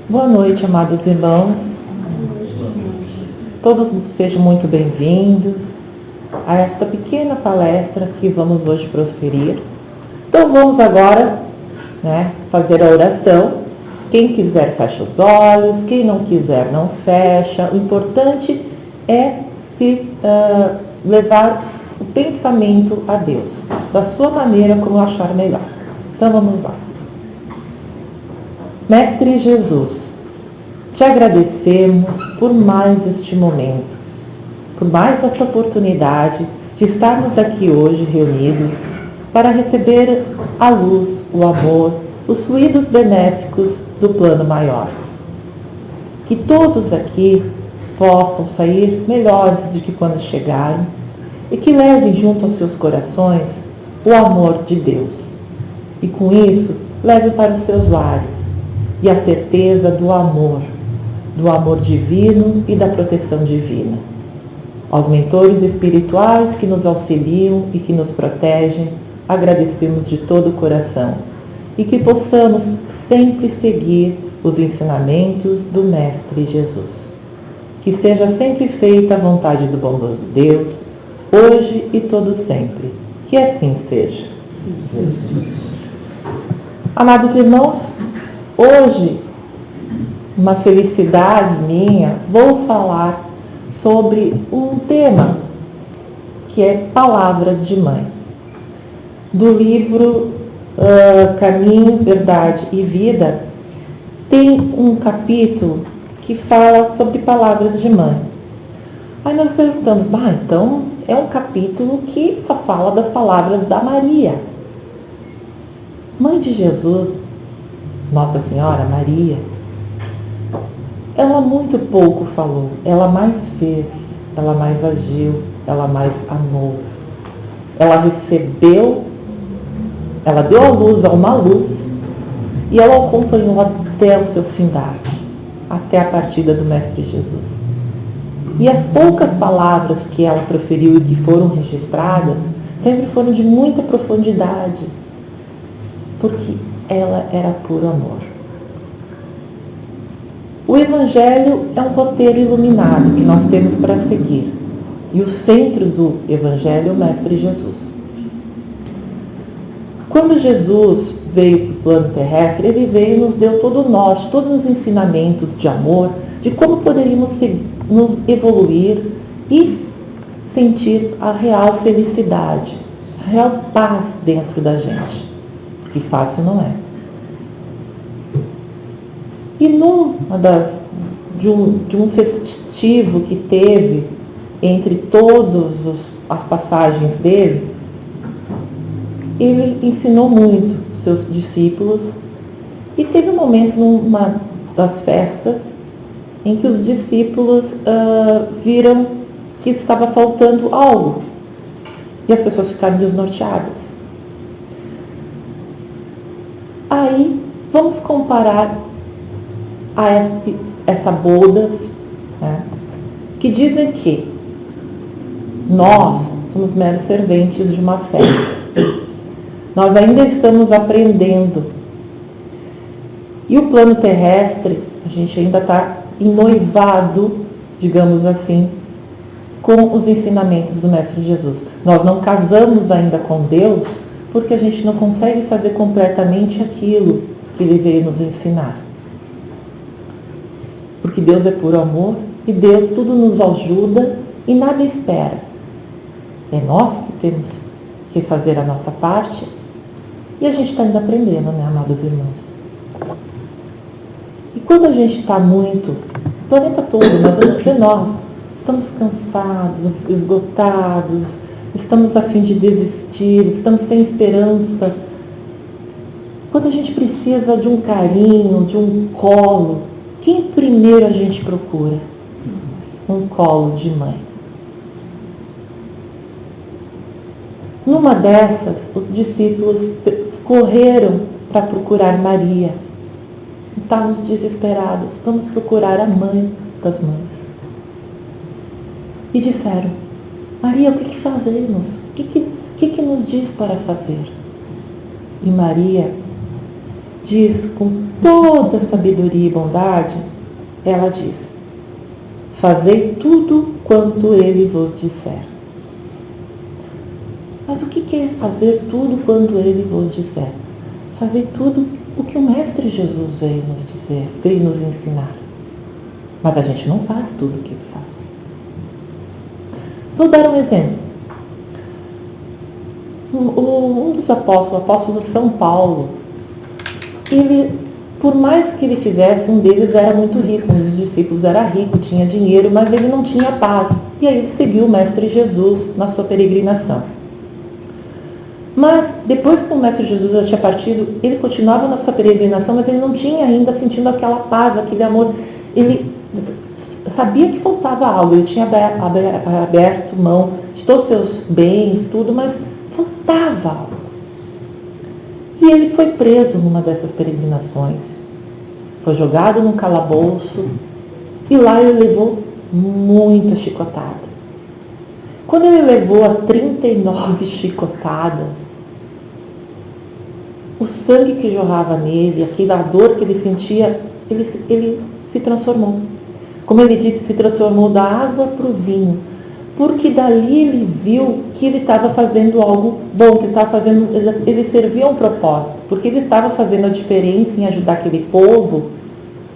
Boa noite, amados irmãos. Todos sejam muito bem-vindos a esta pequena palestra que vamos hoje proferir. Então vamos agora, fazer a oração. Quem quiser fecha os olhos, quem não quiser não fecha. O importante é se levar o pensamento a Deus, da sua maneira, como achar melhor. Então vamos lá. Mestre Jesus, te agradecemos por mais este momento, por mais esta oportunidade de estarmos aqui hoje reunidos para receber a luz, o amor, os fluidos benéficos do plano maior. Que todos aqui possam sair melhores do que quando chegaram e que levem junto aos seus corações o amor de Deus. E com isso, levem para os seus lares e a certeza do amor divino e da proteção divina. Aos mentores espirituais que nos auxiliam e que nos protegem, agradecemos de todo o coração e que possamos sempre seguir os ensinamentos do Mestre Jesus. Que seja sempre feita a vontade do bondoso Deus, hoje e todo sempre. Que assim seja. Amados irmãos, hoje, uma felicidade minha, vou falar sobre um tema que é Palavras de Mãe. Do livro Caminho, Verdade e Vida, tem um capítulo que fala sobre palavras de mãe. Aí nós perguntamos, então é um capítulo que só fala das palavras da Maria. Mãe de Jesus, Nossa Senhora Maria, ela muito pouco falou, ela mais fez, ela mais agiu, ela mais amou. Ela recebeu, ela deu à luz a uma luz e ela acompanhou até o seu findar, até a partida do Mestre Jesus. E as poucas palavras que ela proferiu e que foram registradas sempre foram de muita profundidade, porque ela era puro amor. O Evangelho é um roteiro iluminado que nós temos para seguir. E o centro do Evangelho é o Mestre Jesus. Quando Jesus veio para o plano terrestre, ele veio e nos deu todo o norte, todos os ensinamentos de amor, de como poderíamos nos evoluir e sentir a real felicidade, a real paz dentro da gente. Que fácil não é. E de um festivo que teve entre todas as passagens dele, ele ensinou muito os seus discípulos e teve um momento numa das festas em que os discípulos viram que estava faltando algo e as pessoas ficaram desnorteadas. Aí vamos comparar a essa bodas, que dizem que nós somos meros serventes de uma festa. Nós ainda estamos aprendendo. E o plano terrestre, a gente ainda está ennoivado, digamos assim, com os ensinamentos do Mestre Jesus. Nós não casamos ainda com Deus porque a gente não consegue fazer completamente aquilo que Ele veio nos ensinar. Porque Deus é puro amor e Deus tudo nos ajuda e nada espera. É nós que temos que fazer a nossa parte e a gente está ainda aprendendo, amados irmãos? E quando a gente está muito, o planeta todo, mas vamos dizer nós, estamos cansados, esgotados, estamos a fim de desistir, estamos sem esperança. Quando a gente precisa de um carinho, de um colo, quem primeiro a gente procura? Um colo de mãe. Numa dessas, os discípulos correram para procurar Maria. Estávamos desesperados. Vamos procurar a mãe das mães. E disseram, Maria, o que fazemos? O que nos diz para fazer? E Maria diz com toda sabedoria e bondade, ela diz: fazei tudo quanto ele vos disser. Mas o que é fazer tudo quanto ele vos disser? Fazer tudo o que o Mestre Jesus veio nos dizer, veio nos ensinar. Mas a gente não faz tudo o que ele faz. Vou dar um exemplo. Um dos apóstolos, o apóstolo São Paulo, ele, por mais que ele fizesse, um deles era muito rico, um dos discípulos era rico, tinha dinheiro, mas ele não tinha paz. E aí ele seguiu o Mestre Jesus na sua peregrinação. Mas depois que o Mestre Jesus já tinha partido, ele continuava na sua peregrinação, mas ele não tinha ainda sentindo aquela paz, aquele amor. Ele sabia que faltava algo, ele tinha aberto mão de todos os seus bens, tudo, mas faltava algo. E ele foi preso numa dessas peregrinações, foi jogado num calabouço e lá ele levou muita chicotada. Quando ele levou a 39 chicotadas, o sangue que jorrava nele, aquela dor que ele sentia, ele se transformou. Como ele disse, se transformou da água para o vinho. Porque dali ele viu que ele estava fazendo algo bom, que ele estava fazendo, ele servia a um propósito. Porque ele estava fazendo a diferença em ajudar aquele povo,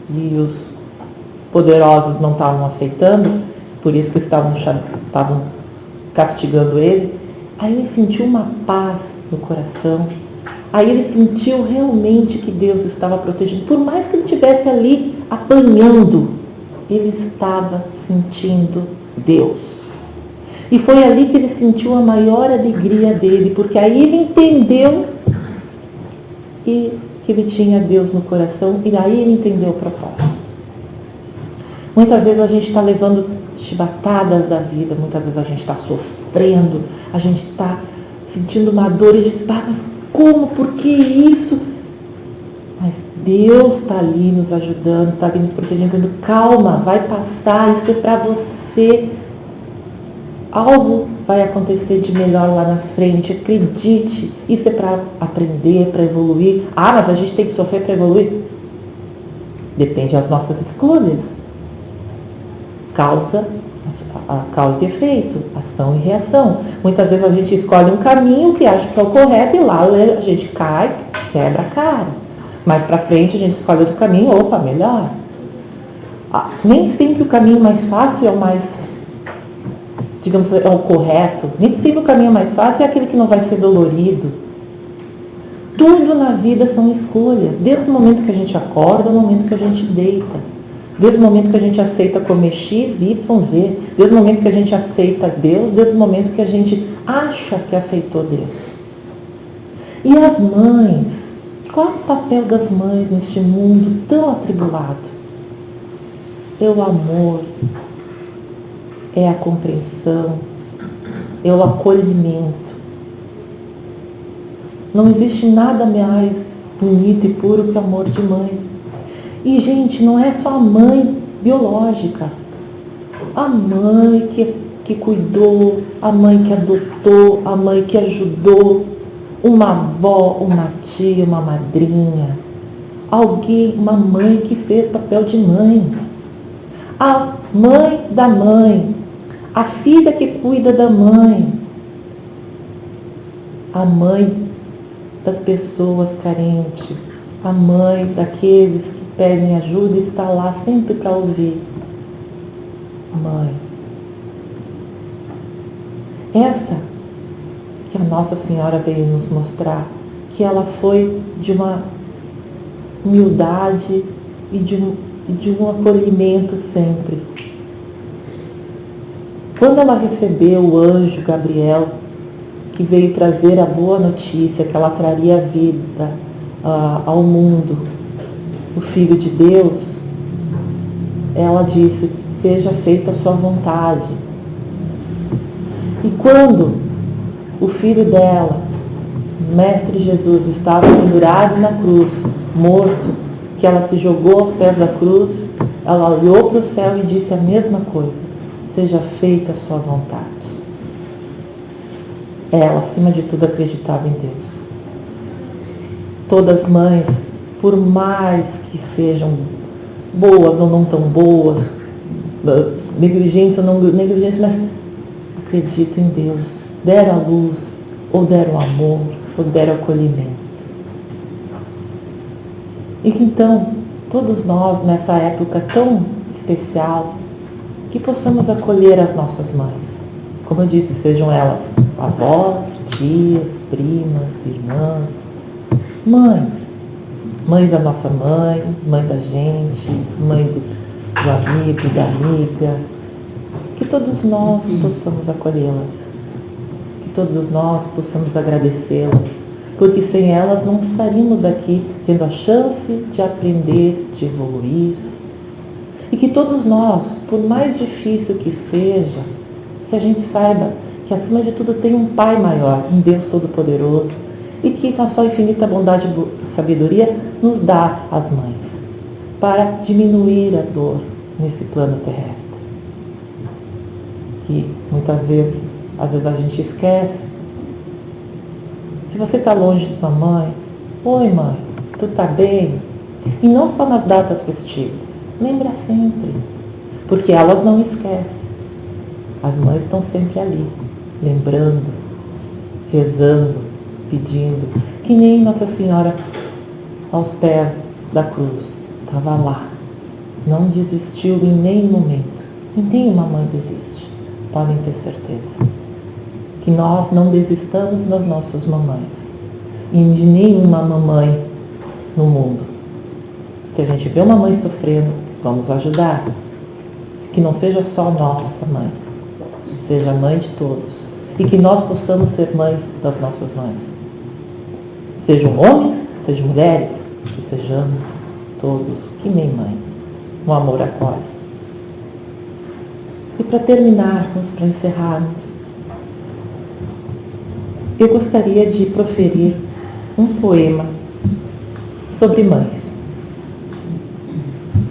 e os poderosos não estavam aceitando, por isso que estavam castigando ele. Aí ele sentiu uma paz no coração. Aí ele sentiu realmente que Deus estava protegendo. Por mais que ele estivesse ali apanhando, ele estava sentindo Deus. E foi ali que ele sentiu a maior alegria dele, porque aí ele entendeu que ele tinha Deus no coração, e aí ele entendeu o propósito. Muitas vezes a gente está levando chibatadas da vida, muitas vezes a gente está sofrendo, a gente está sentindo uma dor e diz: mas como? Por que isso? Mas Deus está ali nos ajudando, está ali nos protegendo, dizendo: calma, vai passar, isso é para você. Algo vai acontecer de melhor lá na frente, acredite. Isso é para aprender, para evoluir. Mas a gente tem que sofrer para evoluir? Depende das nossas escolhas. Causa e efeito, ação e reação. Muitas vezes a gente escolhe um caminho que acha que é o correto e lá a gente cai, quebra a cara. Mais para frente a gente escolhe outro caminho, melhor. Nem sempre o caminho mais fácil é o mais, digamos, é o correto. Nem sempre o caminho mais fácil é aquele que não vai ser dolorido. Tudo na vida são escolhas, desde o momento que a gente acorda ao momento que a gente deita. Desde o momento que a gente aceita comer X, Y, Z, desde o momento que a gente aceita Deus, desde o momento que a gente acha que aceitou Deus. E as mães? Qual é o papel das mães neste mundo tão atribulado? É o amor, é a compreensão, é o acolhimento. Não existe nada mais bonito e puro que o amor de mãe. E, gente, não é só a mãe biológica. A mãe que cuidou, a mãe que adotou, a mãe que ajudou, uma avó, uma tia, uma madrinha. Alguém, uma mãe que fez papel de mãe. A mãe da mãe. A filha que cuida da mãe. A mãe das pessoas carentes. A mãe daqueles que pedem ajuda e está lá sempre para ouvir. Mãe. Essa que a Nossa Senhora veio nos mostrar, que ela foi de uma humildade e de um acolhimento sempre. Quando ela recebeu o anjo Gabriel, que veio trazer a boa notícia, que ela traria vida ao mundo, o Filho de Deus, ela disse: seja feita a sua vontade. E quando o filho dela, o Mestre Jesus, estava pendurado na cruz, morto, que ela se jogou aos pés da cruz, ela olhou para o céu e disse a mesma coisa: seja feita a sua vontade. Ela, acima de tudo, acreditava em Deus. Todas as mães por mais que sejam boas ou não tão boas, negligência ou não negligência, mas acredito em Deus, deram a luz, ou deram amor, ou deram acolhimento. E que então, todos nós, nessa época tão especial, que possamos acolher as nossas mães. Como eu disse, sejam elas avós, tias, primas, irmãs, mães da nossa mãe, mãe da gente, mãe do amigo, da amiga, que todos nós possamos acolhê-las, que todos nós possamos agradecê-las, porque sem elas não estaríamos aqui tendo a chance de aprender, de evoluir. E que todos nós, por mais difícil que seja, que a gente saiba que acima de tudo tem um Pai maior, um Deus Todo-Poderoso, e que com a sua infinita bondade e sabedoria nos dá as mães, para diminuir a dor nesse plano terrestre. Que muitas vezes, às vezes a gente esquece. Se você está longe de tua mãe, oi mãe, tu tá bem? E não só nas datas festivas, lembra sempre, porque elas não esquecem. As mães estão sempre ali, lembrando, rezando, pedindo, que nem Nossa Senhora aos pés da cruz, estava lá, não desistiu em nenhum momento, e nenhuma mãe desiste, podem ter certeza. Que nós não desistamos das nossas mamães, e de nenhuma mamãe no mundo. Se a gente vê uma mãe sofrendo, vamos ajudar. Que não seja só nossa mãe, seja mãe de todos. E que nós possamos ser mães das nossas mães. Sejam homens, sejam mulheres, que sejamos todos que nem mãe. O amor acolhe. E para terminarmos, para encerrarmos, eu gostaria de proferir um poema sobre mães.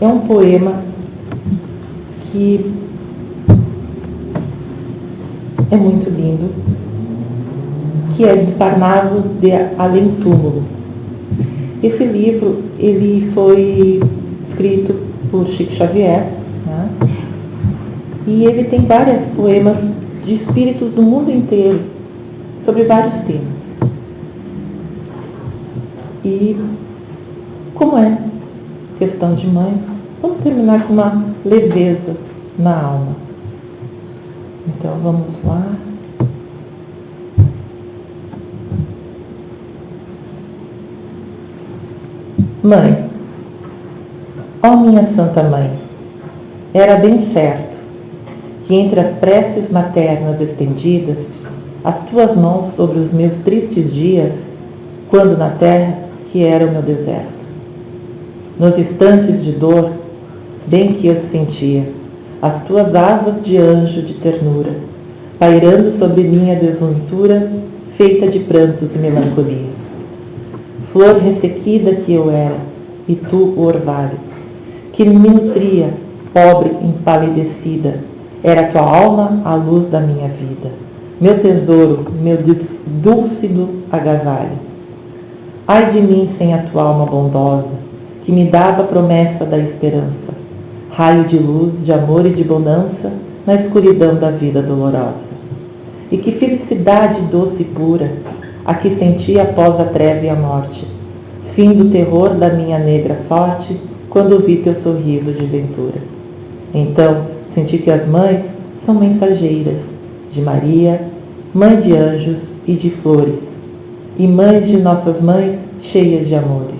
É um poema que é muito lindo, que é de Parnaso de Além Túmulo. Esse livro ele foi escrito por Chico Xavier, né? E ele tem vários poemas de espíritos do mundo inteiro, sobre vários temas. E como é questão de mãe, vamos terminar com uma leveza na alma. Então vamos lá. Mãe, ó minha Santa Mãe, era bem certo que entre as preces maternas estendidas, as tuas mãos sobre os meus tristes dias, quando na terra que era o meu deserto. Nos instantes de dor, bem que eu sentia as tuas asas de anjo de ternura, pairando sobre minha desventura, feita de prantos e melancolia. Flor ressequida que eu era, e tu o orvalho, que me nutria, pobre, empalidecida, era tua alma a luz da minha vida. Meu tesouro, meu dúlcido agasalho. Ai de mim sem a tua alma bondosa, que me dava a promessa da esperança, raio de luz, de amor e de bonança, na escuridão da vida dolorosa. E que felicidade doce e pura, a que senti após a treva e a morte, fim do terror da minha negra sorte, quando vi teu sorriso de ventura. Então, senti que as mães são mensageiras de Maria, mãe de anjos e de flores, e mães de nossas mães cheias de amores,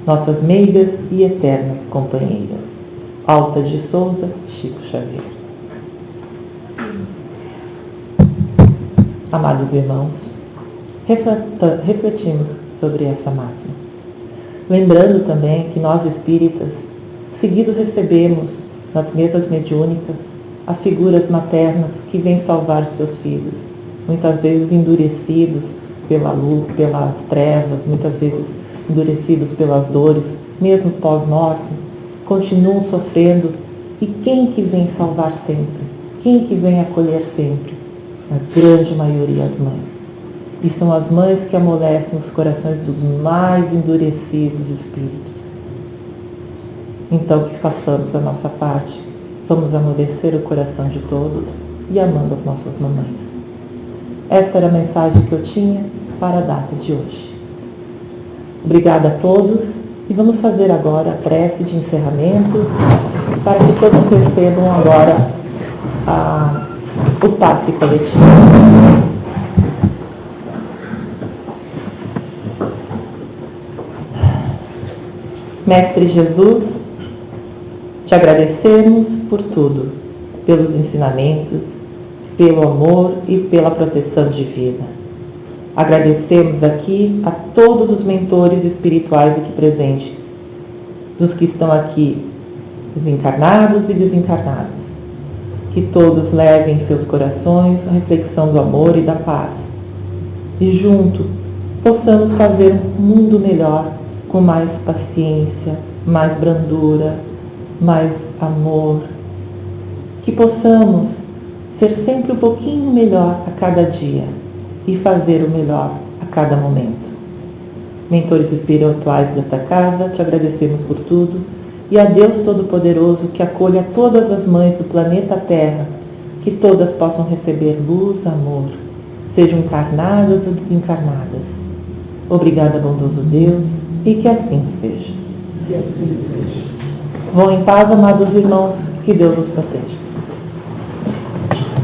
nossas meigas e eternas companheiras. Alta de Souza, Chico Xavier. Amados irmãos, refletimos sobre essa máxima. Lembrando também que nós espíritas, seguido recebemos nas mesas mediúnicas a figuras maternas que vêm salvar seus filhos, muitas vezes endurecidos pela luz, pelas trevas, muitas vezes endurecidos pelas dores, mesmo pós-morte, continuam sofrendo. E quem que vem salvar sempre? Quem que vem acolher sempre? A grande maioria, as mães. E são as mães que amolecem os corações dos mais endurecidos espíritos. Então que façamos a nossa parte, vamos amolecer o coração de todos e amando as nossas mamães. Esta era a mensagem que eu tinha para a data de hoje. Obrigada a todos e vamos fazer agora a prece de encerramento para que todos recebam agora o passe coletivo. Mestre Jesus, te agradecemos por tudo, pelos ensinamentos, pelo amor e pela proteção divina. Agradecemos aqui a todos os mentores espirituais aqui presentes, dos que estão aqui desencarnados e desencarnados. Que todos levem em seus corações a reflexão do amor e da paz. E junto possamos fazer um mundo melhor, com mais paciência, mais brandura, mais amor. Que possamos ser sempre um pouquinho melhor a cada dia e fazer o melhor a cada momento. Mentores espirituais desta casa, te agradecemos por tudo e a Deus Todo-Poderoso que acolha todas as mães do planeta Terra, que todas possam receber luz, amor, sejam encarnadas ou desencarnadas. Obrigada, bondoso Deus, e que assim seja. Que assim seja. Vão em paz, amados irmãos, que Deus os proteja.